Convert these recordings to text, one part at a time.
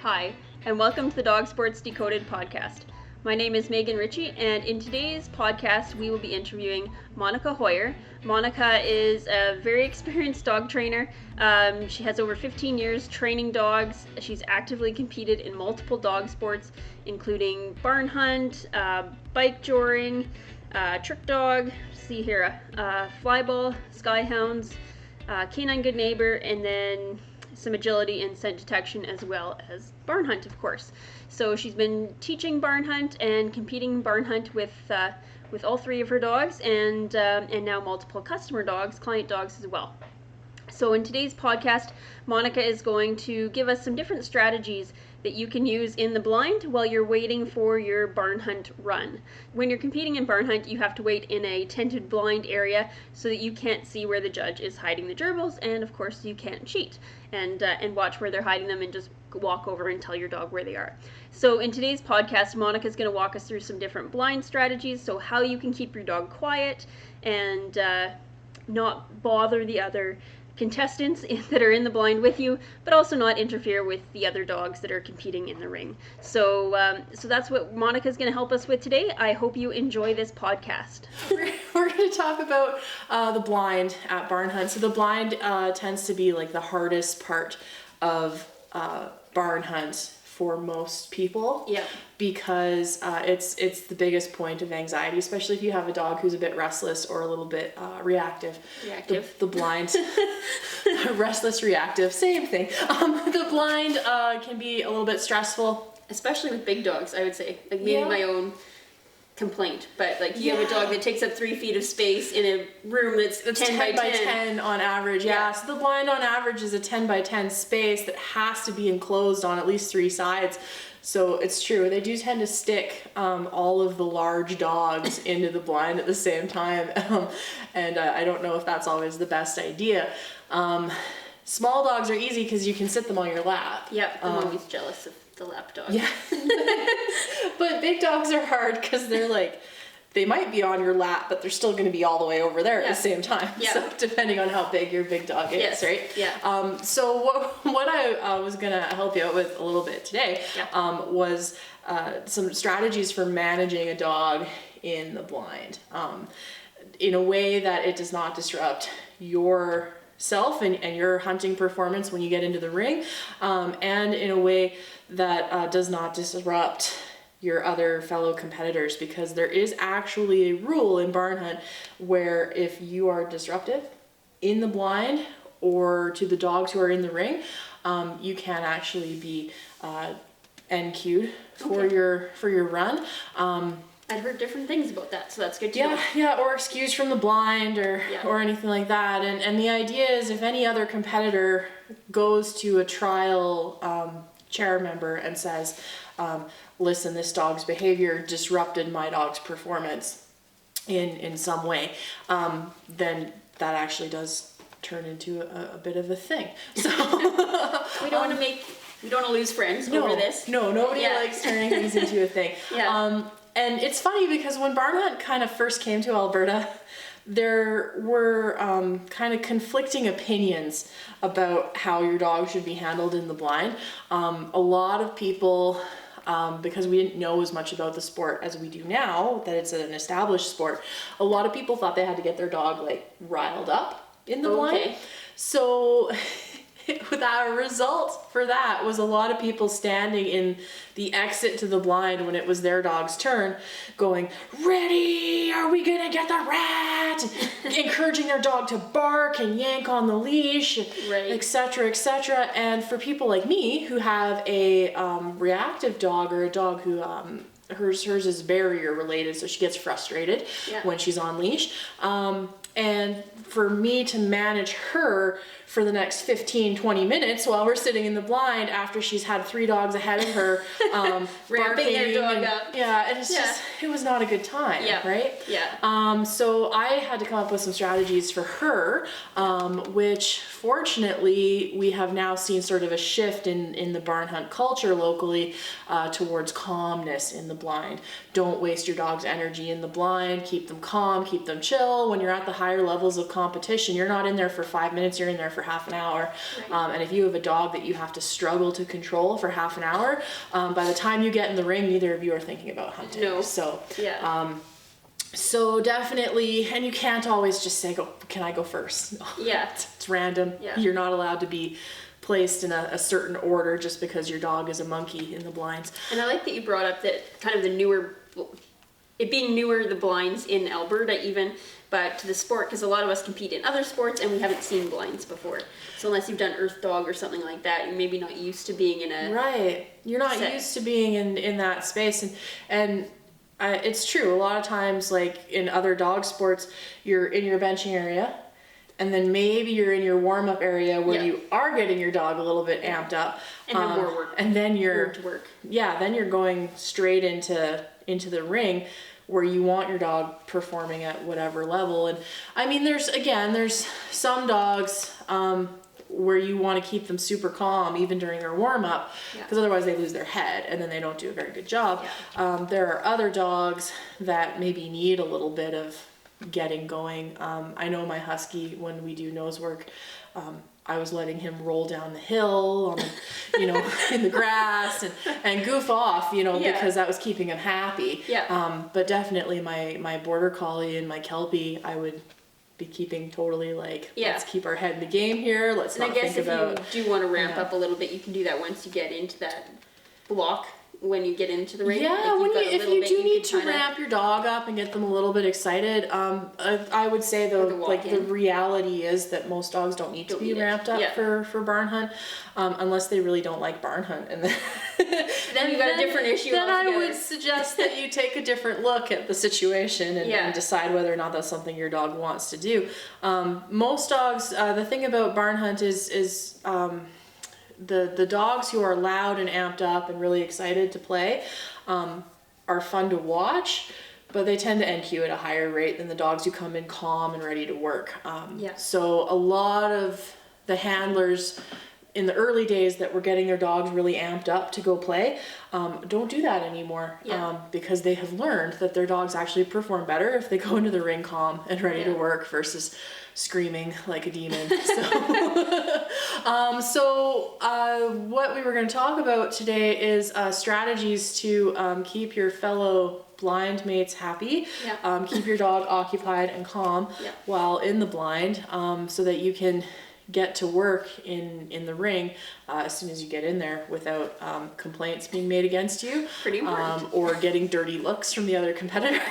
Hi, and welcome to the Dog Sports Decoded podcast. My name is Megan Ritchie, and in today's podcast, we will be interviewing Monika Hoyer. Monika is a very experienced dog trainer. She has over 15 years training dogs. She's actively competed in multiple dog sports, including barn hunt, bike joring, trick dog, see here, flyball, skyhounds, canine good neighbor, and then some agility and scent detection, as well as barn hunt, of course. So she's been teaching barn hunt and competing barn hunt with all three of her dogs, and now multiple customer dogs, client dogs as well. So in today's podcast, Monika is going to give us some different strategies that you can use in the blind while you're waiting for your barn hunt run. When you're competing in barn hunt, you have to wait in a tented blind area so that you can't see where the judge is hiding the gerbils, and of course you can't cheat and watch where they're hiding them and just walk over and tell your dog where they are. So in today's podcast, Monika is going to walk us through some different blind strategies, so how you can keep your dog quiet and not bother the other contestants that are in the blind with you, but also not interfere with the other dogs that are competing in the ring. So that's what Monika is going to help us with today. I hope you enjoy this podcast. We're going to talk about the blind at barn hunt. So the blind tends to be like the hardest part of barn hunt for most people. Yeah. Because it's the biggest point of anxiety, especially if you have a dog who's a bit restless or a little bit reactive. The blind, restless, reactive, same thing. The blind can be a little bit stressful. Especially with big dogs, I would say. Like maybe my own complaint, but like you have a dog that takes up 3 feet of space in a room that's 10 by 10 on average. Yeah. So the blind on average is a 10 by 10 space that has to be enclosed on at least 3 sides. So it's true, they do tend to stick all of the large dogs into the blind at the same time, and I don't know if that's always the best idea. Small dogs are easy because you can sit them on your lap. Yep, I'm always jealous of the lap dog. Yeah. But big dogs are hard because they're like, they might be on your lap, but they're still going to be all the way over there at the same time. Yeah. So depending on how big your big dog is, right? Yeah. So what I was going to help you out with a little bit today was some strategies for managing a dog in the blind in a way that it does not disrupt yourself and your hunting performance when you get into the ring, and in a way that does not disrupt your other fellow competitors, because there is actually a rule in barn hunt where if you are disruptive in the blind or to the dogs who are in the ring, you can actually be NQ'd for your run. I've heard different things about that, so that's good to know. Yeah, or excused from the blind or anything like that. And the idea is if any other competitor goes to a trial chair member and says, listen, this dog's behavior disrupted my dog's performance in some way, then that actually does turn into a bit of a thing. So we don't want to lose friends over this. No, nobody likes turning things into a thing. And it's funny because when barn hunt kind of first came to Alberta, there were kind of conflicting opinions about how your dog should be handled in the blind. A lot of people, because we didn't know as much about the sport as we do now, that it's an established sport, a lot of people thought they had to get their dog like riled up in the blind. So the result for that was a lot of people standing in the exit to the blind when it was their dog's turn going, ready, are we gonna get the rat? Encouraging their dog to bark and yank on the leash, etc., etc. And for people like me who have a reactive dog, or a dog who hers is barrier related, so she gets frustrated when she's on leash, and for me to manage her for the next 15-20 minutes while we're sitting in the blind after she's had 3 dogs ahead of her ramping their dog up. Yeah, and it's just, it was not a good time, right? Yeah. So I had to come up with some strategies for her, which fortunately we have now seen sort of a shift in the barn hunt culture locally towards calmness in the blind. Don't waste your dog's energy in the blind. Keep them calm, keep them chill. When you're at the higher levels of competition, you're not in there for 5 minutes, you're in there for half an hour. Right. And if you have a dog that you have to struggle to control for half an hour, by the time you get in the ring, neither of you are thinking about hunting. No. So, yeah. So definitely, and you can't always just say, can I go first? No. Yeah. It's random. Yeah. You're not allowed to be placed in a certain order just because your dog is a monkey in the blinds. And I like that you brought up that kind of the newer, it being newer, the blinds in Alberta even, but to the sport, because a lot of us compete in other sports and we haven't seen blinds before. So unless you've done Earth Dog or something like that, you're maybe not used to being in a right. You're not set. Used to being in that space, and it's true. A lot of times, like in other dog sports, you're in your benching area, and then maybe you're in your warm-up area where you are getting your dog a little bit amped up, and have more work. And then you're to work. Yeah, then you're going straight into the ring, where you want your dog performing at whatever level. And I mean, there's some dogs where you want to keep them super calm even during their warm-up, because otherwise they lose their head and then they don't do a very good job. There are other dogs that maybe need a little bit of getting going. I know my husky, when we do nose work, I was letting him roll down the hill on the, in the grass and goof off, because that was keeping him happy. But definitely my border collie and my kelpie, I would be keeping totally like, let's keep our head in the game here. Let's not think about. And I guess if you do want to ramp up a little bit, you can do that once you get into that block. When you get into the ring, yeah. If you do need to ramp your dog up and get them a little bit excited, I would say though, like the reality is that most dogs don't need to be ramped up for barn hunt, unless they really don't like barn hunt, and then you've got a different issue. Then I would suggest that you take a different look at the situation and decide whether or not that's something your dog wants to do. Most dogs, the thing about barn hunt is the dogs who are loud and amped up and really excited to play are fun to watch, but they tend to NQ at a higher rate than the dogs who come in calm and ready to work. So a lot of the handlers in the early days that were getting their dogs really amped up to go play don't do that anymore, because they have learned that their dogs actually perform better if they go into the ring calm and ready to work versus screaming like a demon. So, what we were going to talk about today is strategies to keep your fellow blind mates happy, keep your dog occupied and calm while in the blind, so that you can get to work in the ring as soon as you get in there without complaints being made against you. Pretty important. Or getting dirty looks from the other competitors.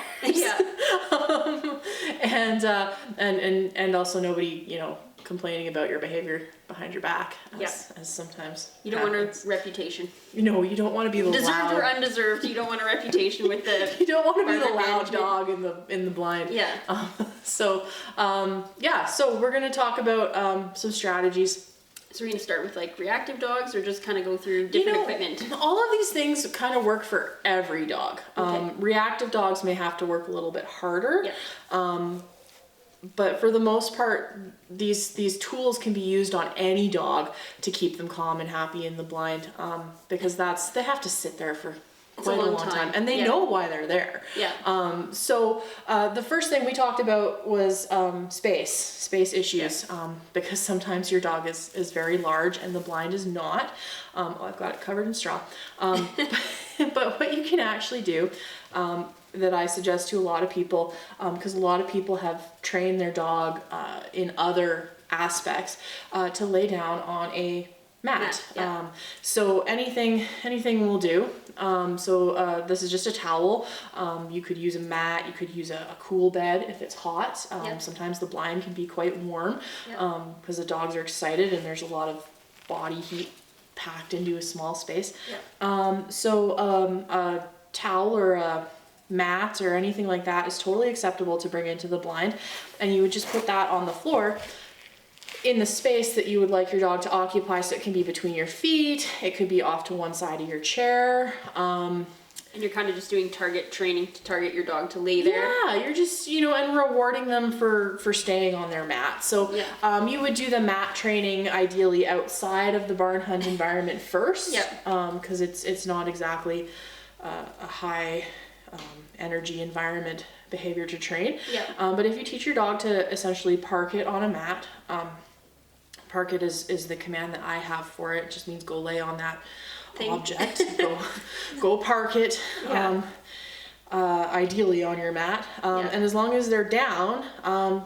And also nobody, complaining about your behavior behind your back, as sometimes you don't want a reputation. You don't want to be the deserved loud, or undeserved. You don't want a reputation with the. You don't want to be the loud dog in the blind. So we're going to talk about some strategies. So we're going to start with like reactive dogs, or just kind of go through different equipment? All of these things kind of work for every dog. Reactive dogs may have to work a little bit harder. But for the most part, these tools can be used on any dog to keep them calm and happy in the blind, because they have to sit there for quite a long time, and they know why they're there. So the first thing we talked about was space issues, because sometimes your dog is very large and the blind is not. I've got it covered in straw. But what you can actually do, that I suggest to a lot of people, because a lot of people have trained their dog in other aspects, to lay down on a mat. So anything will do. This is just a towel. You could use a mat, you could use a cool bed if it's hot. Sometimes the blind can be quite warm, because the dogs are excited and there's a lot of body heat packed into a small space. A towel or a mat or anything like that is totally acceptable to bring into the blind, and you would just put that on the floor in the space that you would like your dog to occupy. So it can be between your feet, it could be off to one side of your chair, and you're kind of just doing target training to target your dog to lay there. You're just and rewarding them for staying on their mat. So you would do the mat training ideally outside of the barn hunt environment first, because it's not exactly a high energy environment behavior to train. Yeah. But if you teach your dog to essentially park it on a mat, park it is the command that I have for it. It just means go lay on that object. go park it. Yeah. Ideally on your mat. And as long as they're down,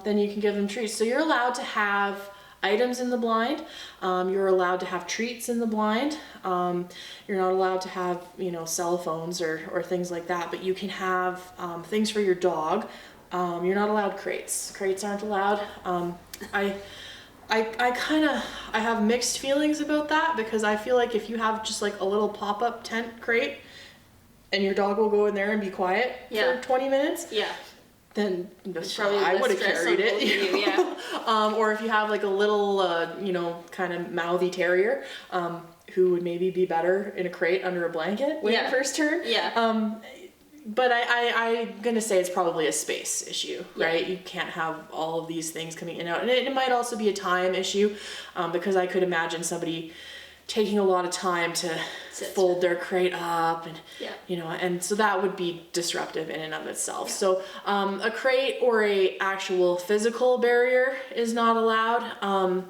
then you can give them treats. So you're allowed to have items in the blind. You're allowed to have treats in the blind. You're not allowed to have, cell phones or things like that, but you can have things for your dog. You're not allowed crates. Crates aren't allowed. I have mixed feelings about that, because I feel like if you have just like a little pop-up tent crate and your dog will go in there and be quiet for 20 minutes, then I would have carried it. Or if you have like a little, kind of mouthy terrier, who would maybe be better in a crate under a blanket when you first turn. But I'm going to say it's probably a space issue, right? You can't have all of these things coming in and out. And it might also be a time issue, because I could imagine somebody taking a lot of time to fold their crate up and, and so that would be disruptive in and of itself. So a crate or a actual physical barrier is not allowed.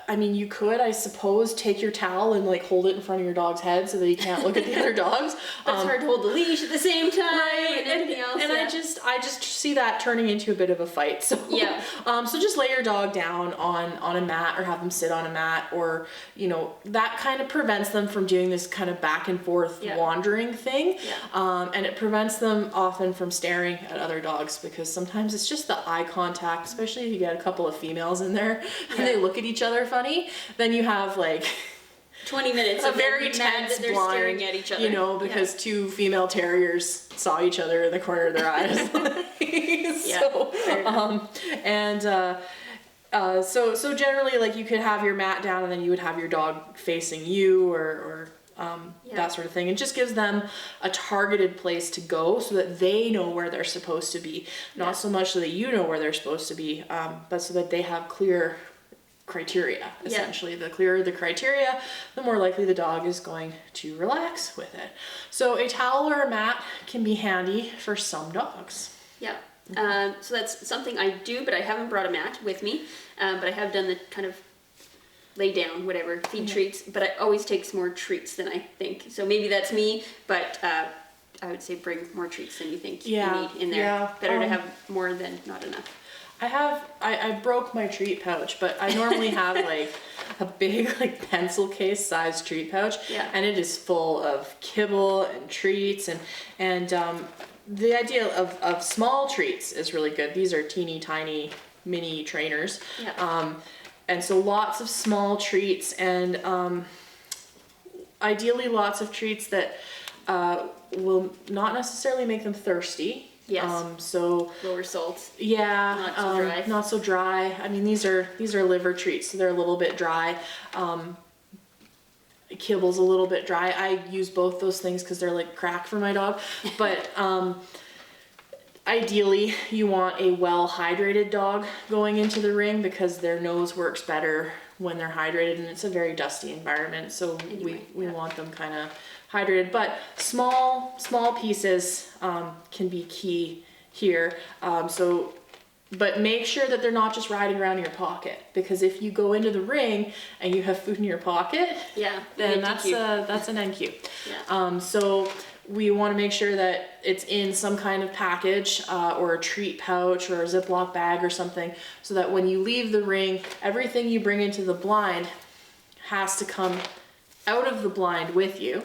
I mean, you could, I suppose, take your towel and like hold it in front of your dog's head so that he can't look at the other dogs. But it's hard to hold the leash at the same time, right? And everything else. And I just see that turning into a bit of a fight. So so just lay your dog down on a mat, or have them sit on a mat, or that kind of prevents them from doing this kind of back and forth wandering thing. And it prevents them often from staring at other dogs, because sometimes it's just the eye contact, especially if you get a couple of females in there and they look at each other funny, then you have like 20 minutes a very tense they're blind, staring at each other. Because two female terriers saw each other in the corner of their eyes. So generally, like, you could have your mat down and then you would have your dog facing you, or that sort of thing. It just gives them a targeted place to go so that they know where they're supposed to be. Not so much so that you know where they're supposed to be, but so that they have clear criteria, essentially. The clearer the criteria, the more likely the dog is going to relax with it. So a towel or a mat can be handy for some dogs. So that's something I do, but I haven't brought a mat with me, but I have done the kind of lay down, whatever, feed treats, but it always takes more treats than I think. So maybe that's me, but I would say bring more treats than you think you need in there. Better to have more than not enough. I broke my treat pouch, but I normally have like a big like pencil case sized treat pouch, and it is full of kibble and treats, and the idea of small treats is really good. These are teeny tiny mini trainers, and so lots of small treats, and ideally lots of treats that will not necessarily make them thirsty. So lower salt. Not so dry. I mean, these are liver treats, so they're a little bit dry. Kibble's a little bit dry. I use both those things because they're like crack for my dog. But ideally, you want a well-hydrated dog going into the ring, because their nose works better when they're hydrated, and it's a very dusty environment. So we want them kind of hydrated, but small pieces can be key here. But make sure that they're not just riding around in your pocket, because if you go into the ring and you have food in your pocket, then that's an NQ. So we want to make sure that it's in some kind of package, or a treat pouch or a Ziploc bag or something, so that when you leave the ring, everything you bring into the blind has to come out of the blind with you.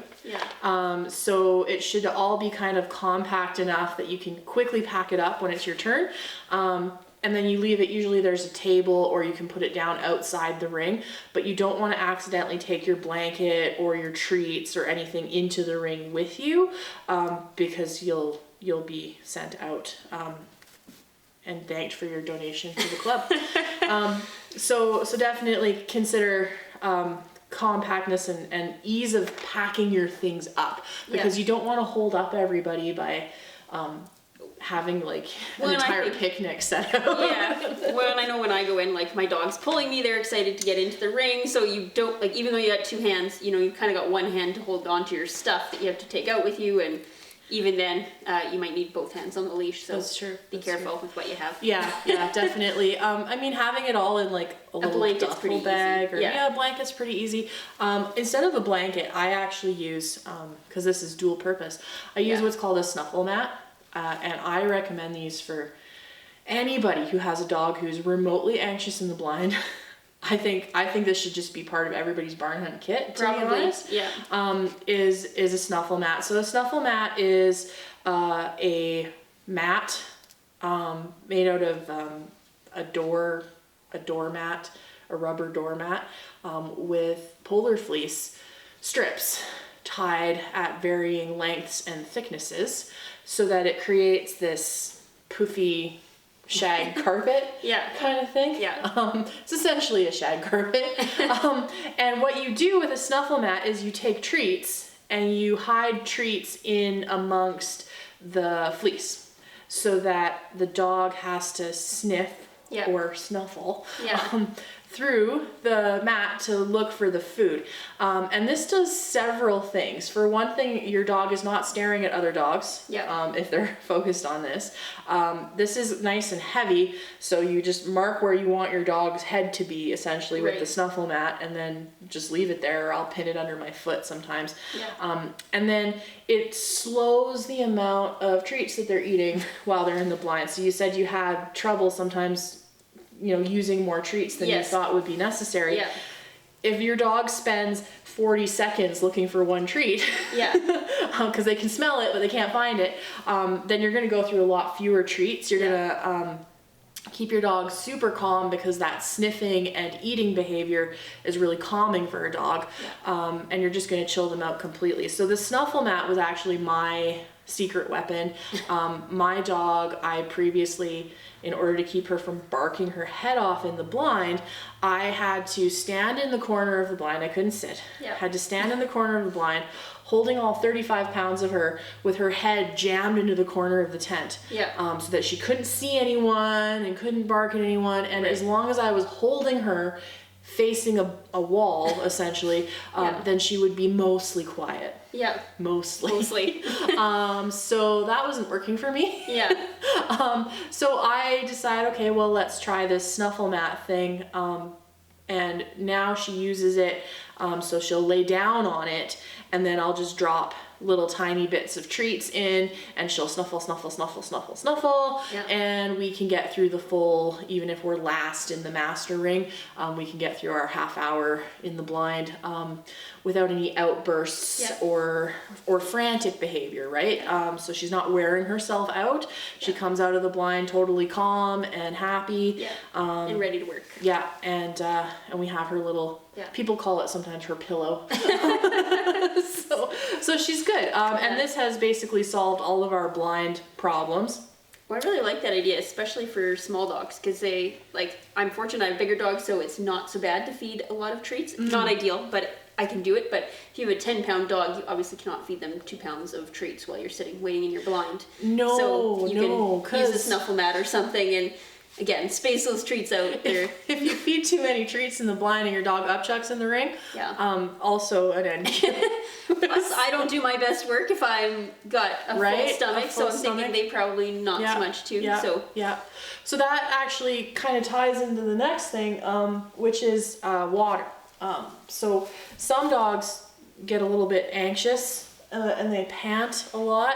So it should all be kind of compact enough that you can quickly pack it up when it's your turn. And then you leave it, usually there's a table, or you can put it down outside the ring, but you don't want to accidentally take your blanket or your treats or anything into the ring with you, because you'll be sent out and thanked for your donation to the club. So definitely consider compactness and ease of packing your things up, because you don't want to hold up everybody by having like an entire picnic set out. Yeah. Well, and I know when I go in, like my dog's pulling me, they're excited to get into the ring. So you don't, like, even though you got two hands, you know, you've kind of got one hand to hold on to your stuff that you have to take out with you. And even then, you might need both hands on the leash. So that's true. Be careful with what you have. Yeah, definitely. I mean, having it all in like a little duffel bag or a blanket's pretty easy. Instead of a blanket, I actually use, because this is dual purpose, I use what's called a snuffle mat. And I recommend these for anybody who has a dog who's remotely anxious in the blind. I think this should just be part of everybody's barn hunt kit, to be honest. Yeah. Is a snuffle mat. So a snuffle mat is a mat made out of a doormat, a rubber doormat, with polar fleece strips tied at varying lengths and thicknesses, so that it creates this poofy shag carpet kind of thing. Yeah. It's essentially a shag carpet. And what you do with a snuffle mat is you take treats and you hide treats in amongst the fleece, so that the dog has to sniff or snuffle through the mat to look for the food. And this does several things. For one thing, your dog is not staring at other dogs if they're focused on this. This is nice and heavy, so you just mark where you want your dog's head to be, essentially, with the snuffle mat, and then just leave it there, or I'll pin it under my foot sometimes. And then it slows the amount of treats that they're eating while they're in the blind. So you said you had trouble sometimes, you know, using more treats than you thought would be necessary. If your dog spends 40 seconds looking for one treat, because they can smell it but they can't find it, then you're going to go through a lot fewer treats. You're going to keep your dog super calm, because that sniffing and eating behavior is really calming for a dog, and you're just going to chill them out completely. So the snuffle mat was actually my secret weapon. My dog, I previously, in order to keep her from barking her head off in the blind, I had to stand in the corner of the blind. I couldn't sit. Had to stand in the corner of the blind, holding all 35 pounds of her with her head jammed into the corner of the tent, so that she couldn't see anyone and couldn't bark at anyone. And as long as I was holding her facing a wall, essentially, then she would be mostly quiet. Mostly. So that wasn't working for me. So I decided, okay, well, let's try this snuffle mat thing. And now she uses it, so she'll lay down on it, and then I'll just drop little tiny bits of treats in, and she'll snuffle, snuffle, snuffle, snuffle, snuffle, and we can get through the full, even if we're last in the master ring, we can get through our half hour in the blind without any outbursts or frantic behavior, right? So she's not wearing herself out. She comes out of the blind totally calm and happy. And ready to work. And we have her little, people call it sometimes her pillow. So she's good. And this has basically solved all of our blind problems. Well, I really like that idea, especially for small dogs, because I'm fortunate I have bigger dogs, so it's not so bad to feed a lot of treats. Not ideal, but I can do it. But if you have a 10-pound dog, you obviously cannot feed them 2 pounds of treats while you're sitting waiting in your blind. So you can use a snuffle mat or something, and again, space those treats out there. If you feed too many treats in the blind and your dog upchucks in the ring, also an end. Plus, I don't do my best work if I've got a full stomach, so I'm thinking they probably not so much too. So that actually kind of ties into the next thing, which is water. So some dogs get a little bit anxious and they pant a lot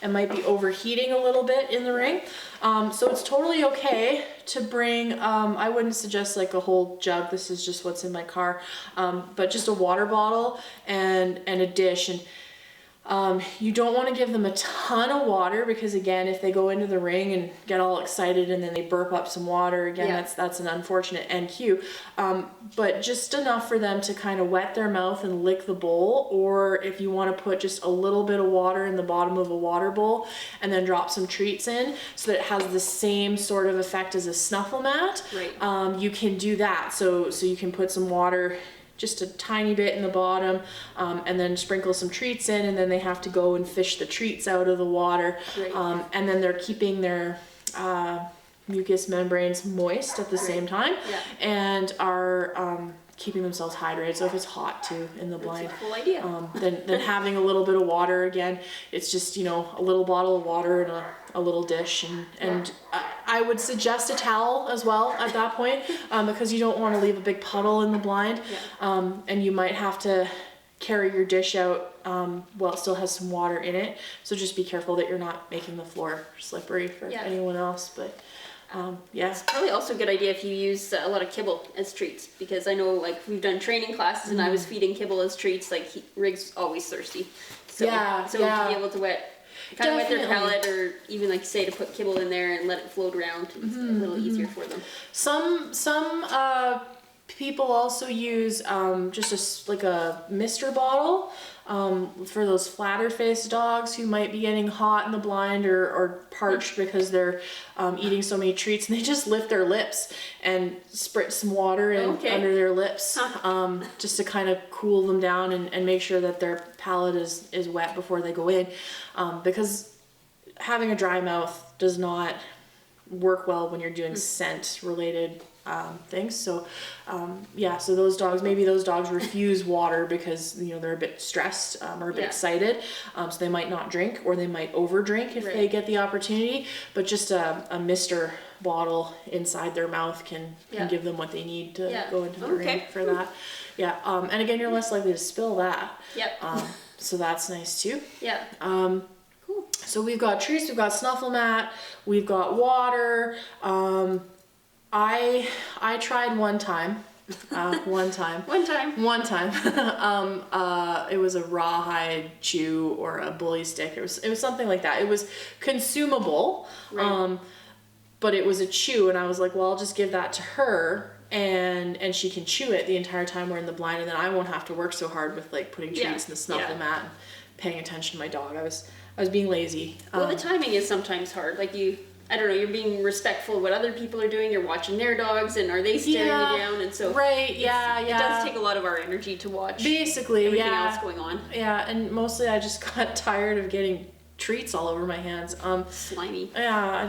and might be overheating a little bit in the ring. So it's totally okay to bring, I wouldn't suggest like a whole jug, this is just what's in my car, but just a water bottle and a dish. And you don't want to give them a ton of water, because again, if they go into the ring and get all excited and then they burp up some water, again, that's an unfortunate NQ. But just enough for them to kind of wet their mouth and lick the bowl, or if you want to put just a little bit of water in the bottom of a water bowl and then drop some treats in so that it has the same sort of effect as a snuffle mat, you can do that. So you can put some water just a tiny bit in the bottom, and then sprinkle some treats in, and then they have to go and fish the treats out of the water. Right. And then they're keeping their mucous membranes moist at the same time, and are keeping themselves hydrated. So if it's hot too in the blind, that's a cool idea. then having a little bit of water again. It's just, you know, a little bottle of water and a little dish, and I would suggest a towel as well at that point, because you don't want to leave a big puddle in the blind, and you might have to carry your dish out while it still has some water in it. So just be careful that you're not making the floor slippery for anyone else. But it's probably also a good idea if you use a lot of kibble as treats, because I know, like, we've done training classes and I was feeding kibble as treats. Like, Rig's always thirsty, so to be able to wet their palate, or even, like, say, to put kibble in there and let it float around, it's a little easier for them. Some people also use just like a mister bottle for those flatter faced dogs who might be getting hot in the blind or parched because they're eating so many treats, and they just lift their lips and spritz some water in under their lips, just to kind of cool them down and make sure that their palate is wet before they go in, because having a dry mouth does not work well when you're doing scent related things. So so those dogs refuse water because, you know, they're a bit stressed or a bit excited, so they might not drink, or they might over drink if they get the opportunity. But just a mister bottle inside their mouth can give them what they need to go into the ring for that. And again, you're less likely to spill that. So that's nice too. Cool. So we've got treats, we've got snuffle mat, we've got water. I tried one time. It was a rawhide chew or a bully stick. It was something like that. It was consumable, but it was a chew, and I was like, well, I'll just give that to her, and she can chew it the entire time we're in the blind, and then I won't have to work so hard with, like, putting treats in the snuffle mat and paying attention to my dog. I was being lazy. Well, the timing is sometimes hard. Like, I don't know, you're being respectful of what other people are doing, you're watching their dogs, and are they staring you down, and so it does take a lot of our energy to watch everything else going on. And mostly I just got tired of getting treats all over my hands. Slimy.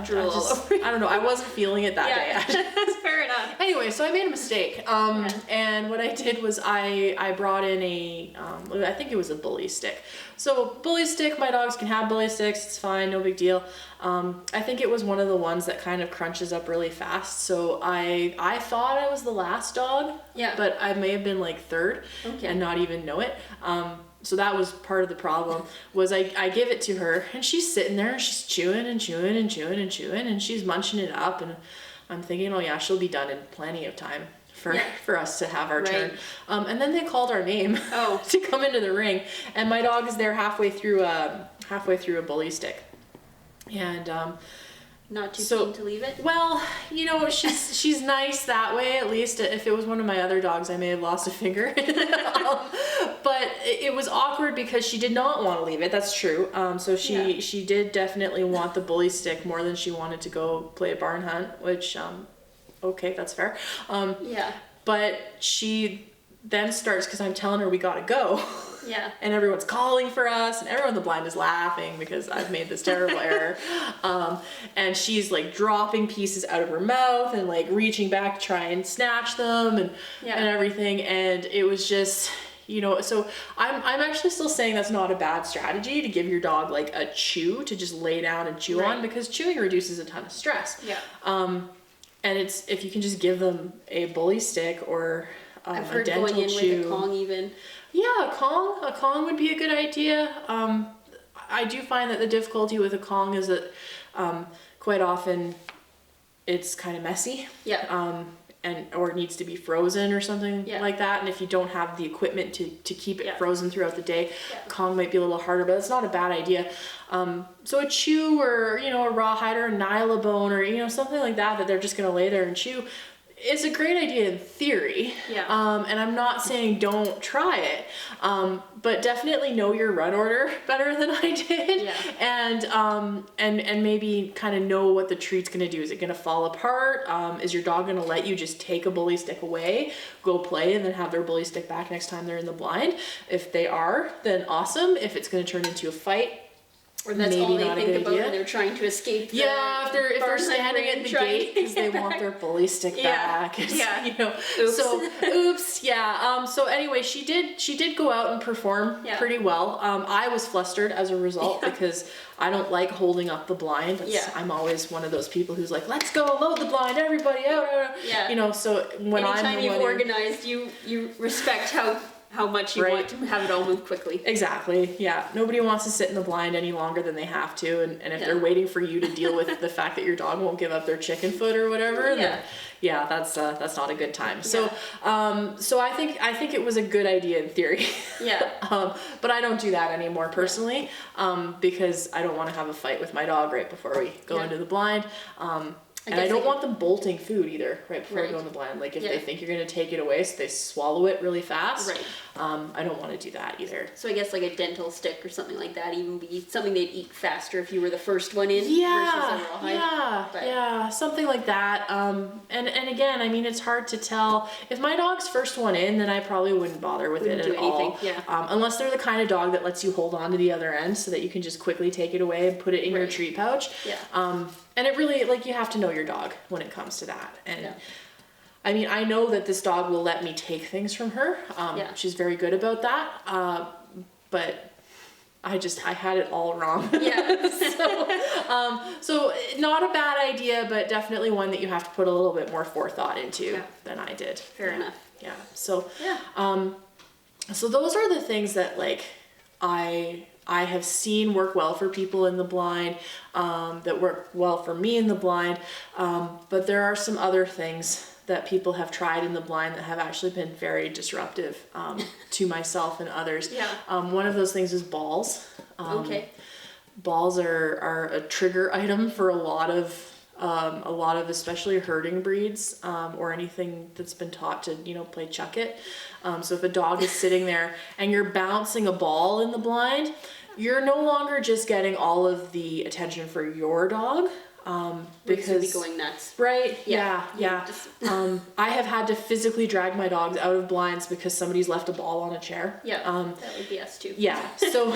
Drool all over. I don't know, I wasn't feeling it that day. That's fair enough. Anyway, so I made a mistake, and what I did was I brought in I think it was a bully stick. So bully stick, my dogs can have bully sticks, it's fine, no big deal. I think it was one of the ones that kind of crunches up really fast. So I thought I was the last dog, but I may have been like third and not even know it. So that was part of the problem, was I give it to her, and she's sitting there, and she's chewing and chewing and chewing and chewing, and she's munching it up, and I'm thinking, oh yeah, she'll be done in plenty of time for us to have our turn. And then they called our name to come into the ring, and my dog is there halfway through a bully stick, and not too keen to leave it. Well, you know, she's nice that way. At least if it was one of my other dogs, I may have lost a finger. But it was awkward because she did not want to leave it. That's true. So she did definitely want the bully stick more than she wanted to go play a barn hunt, which okay, that's fair. But she then starts, because I'm telling her we gotta go. And everyone's calling for us, and everyone in the blind is laughing because I've made this terrible error. And she's like dropping pieces out of her mouth and like reaching back to try and snatch them and everything. And it was just, you know, so I'm actually still saying that's not a bad strategy to give your dog like a chew to just lay down and chew on, because chewing reduces a ton of stress. And it's, if you can just give them a bully stick or I've heard a dental going in chew. with a Kong even. Yeah, a Kong would be a good idea. I do find that the difficulty with a Kong is that quite often it's kind of messy. Or it needs to be frozen or something like that. And if you don't have the equipment to keep it frozen throughout the day, Kong might be a little harder, but it's not a bad idea. So a chew, or, you know, a rawhide or a nylabone, or, you know, something like that they're just going to lay there and chew. it's a great idea in theory. Yeah. And I'm not saying don't try it. But definitely know your run order better than I did. Yeah. And maybe kind of know what the treat's gonna do. Is it gonna fall apart? Is your dog gonna let you just take a bully stick away, go play, and then have their bully stick back next time they're in the blind? If they are, then awesome. If it's gonna turn into a fight, or that's maybe all they not think a good about idea. when they're trying to escape. If they're standing at the gate because they want their bully stick back. Yeah. You know. Oops. So oops. Yeah. So anyway, she did go out and perform pretty well. I was flustered as a result because I don't like holding up the blind. I'm always one of those people who's like, let's go, load the blind, everybody out. Yeah. You know. So when anytime you've organized, you respect how much you want to have it all move quickly. Exactly. Yeah. Nobody wants to sit in the blind any longer than they have to, and if they're waiting for you to deal with the fact that your dog won't give up their chicken foot or whatever, then that's not a good time. So so I think it was a good idea in theory. Yeah. But I don't do that anymore personally, because I don't want to have a fight with my dog right before we go into the blind. And I don't want them bolting food either right before we go in the blind. Like if they think you're going to take it away, so they swallow it really fast. Right. I don't want to do that either. So I guess like a dental stick or something like that, even be something they'd eat faster if you were the first one in. Yeah, something like that. And again, I mean, it's hard to tell. If my dog's first one in, then I probably wouldn't bother with it at all. Unless they're the kind of dog that lets you hold on to the other end so that you can just quickly take it away and put it in your treat pouch. And it really, like, you have to know your dog when it comes to that. And I mean, I know that this dog will let me take things from her. She's very good about that. But I had it all wrong. So not a bad idea, but definitely one that you have to put a little bit more forethought into than I did. Fair enough. Yeah. So, so those are the things that, like, I have seen work well for people in the blind, that work well for me in the blind, but there are some other things that people have tried in the blind that have actually been very disruptive to myself and others. One of those things is balls. Balls are a trigger item for a lot of especially herding breeds, or anything that's been taught to, play chuck it. So if a dog is sitting there and you're bouncing a ball in the blind, you're no longer just getting all of the attention for your dog, because be going nuts. Right? Yeah. I have had to physically drag my dogs out of blinds because somebody's left a ball on a chair. That would be us too. So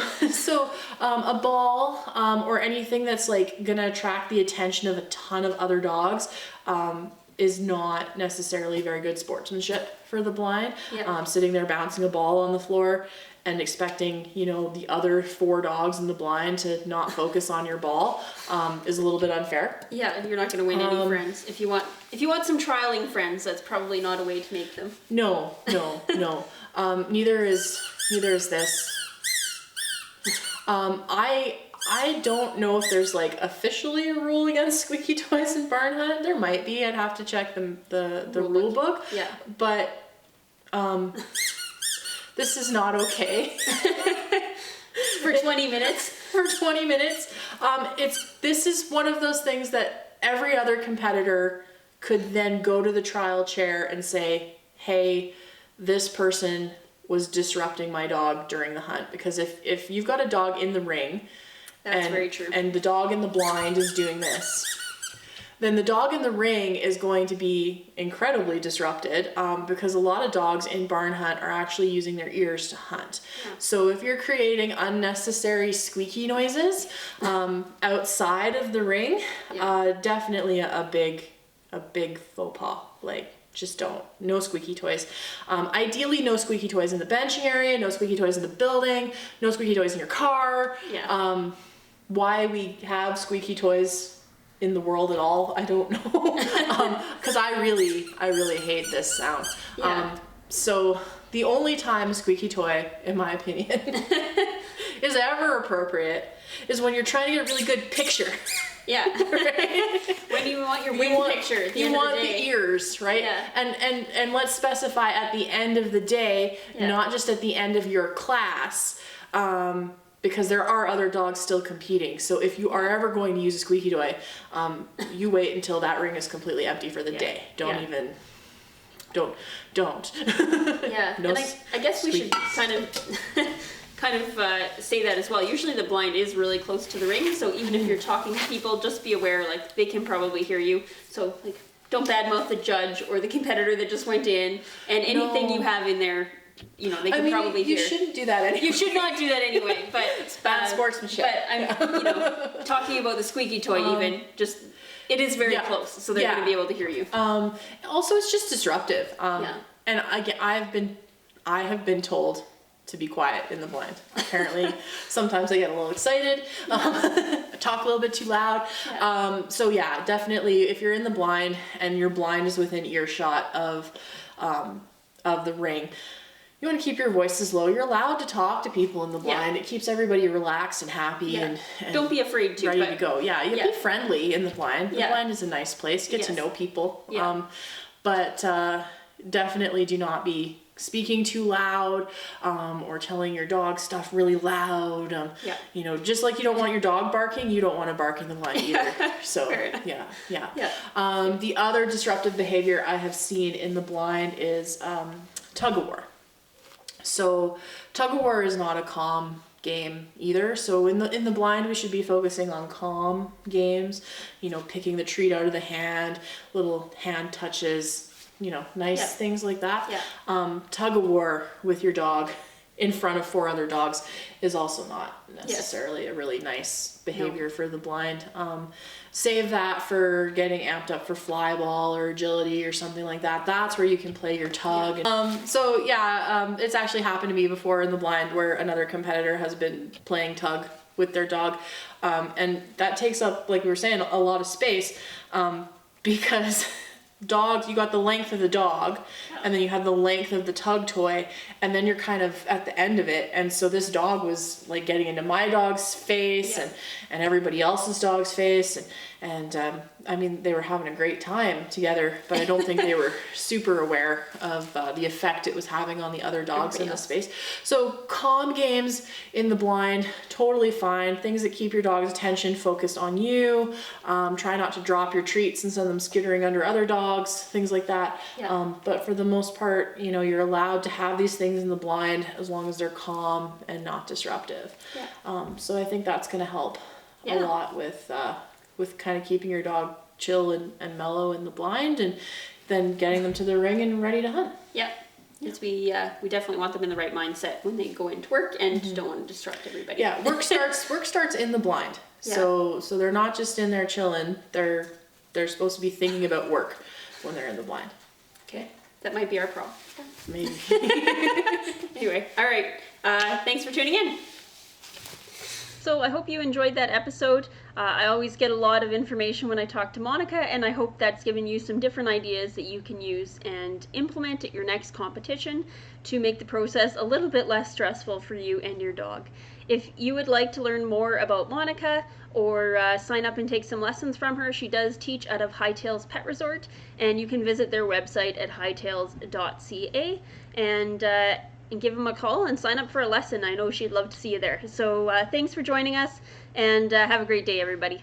a ball, or anything that's like gonna attract the attention of a ton of other dogs, is not necessarily very good sportsmanship for the blind. Sitting there bouncing a ball on the floor and expecting, the other 4 dogs in the blind to not focus on your ball, is a little bit unfair. Yeah, you're not going to win any friends. If you want some trialing friends, that's probably not a way to make them. No. Neither is this. I don't know if there's like officially a rule against squeaky toys in Barn Hunt. There might be. I'd have to check the rule book. But this is not okay. For 20 minutes. For 20 minutes. This is one of those things that every other competitor could then go to the trial chair and say, hey, this person was disrupting my dog during the hunt. Because if you've got a dog in the ring, that's very true, and the dog in the blind is doing this, then the dog in the ring is going to be incredibly disrupted, because a lot of dogs in barn hunt are actually using their ears to hunt. So if you're creating unnecessary squeaky noises outside of the ring, definitely a big faux pas. Like, just don't. No squeaky toys. Ideally, no squeaky toys in the benching area, no squeaky toys in the building, no squeaky toys in your car. Why we have squeaky toys in the world at all, I don't know. Because I really hate this sound. So the only time a squeaky toy, in my opinion, is ever appropriate is when you're trying to get a really good picture. Right? When you want your wing picture at the end of the day. You want the ears, right? And let's specify at the end of the day, not just at the end of your class, because there are other dogs still competing. So if you are ever going to use a squeaky toy, you wait until that ring is completely empty for the day. Don't even don't. Yeah, No and I guess we should kind of say that as well. Usually the blind is really close to the ring, so even if you're talking to people, just be aware, like, they can probably hear you. So, like, don't badmouth the judge or the competitor that just went in, and anything you have in there, you know, they can probably hear. You shouldn't do that anyway. You should not do that anyway, but it's bad sportsmanship. But I'm, you know, talking about the squeaky toy even, just, it is very close, so they're going to be able to hear you. Also, it's just disruptive. And I have been told to be quiet in the blind. Apparently, sometimes I get a little excited, I talk a little bit too loud. So yeah, definitely, if you're in the blind and your blind is within earshot of the ring, you want to keep your voices low. You're allowed to talk to people in the blind. It keeps everybody relaxed and happy and don't be afraid to. Ready to go. Yeah, you be friendly in the blind. The blind is a nice place. Get to know people. But definitely do not be speaking too loud, or telling your dog stuff really loud. You know, just like you don't want your dog barking, you don't want to bark in the blind either. So the other disruptive behavior I have seen in the blind is tug of war. So tug of war is not a calm game either. So in the blind, we should be focusing on calm games, you know, picking the treat out of the hand, little hand touches, you know, nice things like that. Tug of war with your dog in front of 4 other dogs is also not necessarily a really nice behavior for the blind. Save that for getting amped up for fly ball or agility or something like that. That's where you can play your tug. It's actually happened to me before in the blind where another competitor has been playing tug with their dog. And that takes up, like we were saying, a lot of space, because dogs, you got the length of the dog, and then you have the length of the tug toy, and then you're kind of at the end of it. And so this dog was like getting into my dog's face and everybody else's dog's face, and I mean, they were having a great time together, but I don't think they were super aware of the effect it was having on the other dogs in the space. So calm games in the blind, totally fine. Things that keep your dog's attention focused on you. Try not to drop your treats and send them skittering under other dogs, things like that. But for the most part, you know, you're allowed to have these things in the blind as long as they're calm and not disruptive. So I think that's going to help a lot with kind of keeping your dog chill and mellow in the blind, and then getting them to the ring and ready to hunt. Because we definitely want them in the right mindset when they go into work, and don't want to disrupt everybody. Work starts in the blind. So they're not just in there chilling. They're supposed to be thinking about work when they're in the blind. Okay, that might be our problem. Maybe. Anyway, all right. Thanks for tuning in. So I hope you enjoyed that episode. I always get a lot of information when I talk to Monika, and I hope that's given you some different ideas that you can use and implement at your next competition to make the process a little bit less stressful for you and your dog. If you would like to learn more about Monika or sign up and take some lessons from her, she does teach out of Hightails Pet Resort, and you can visit their website at hightails.ca and give them a call and sign up for a lesson. I know she'd love to see you there. So thanks for joining us, and have a great day, everybody.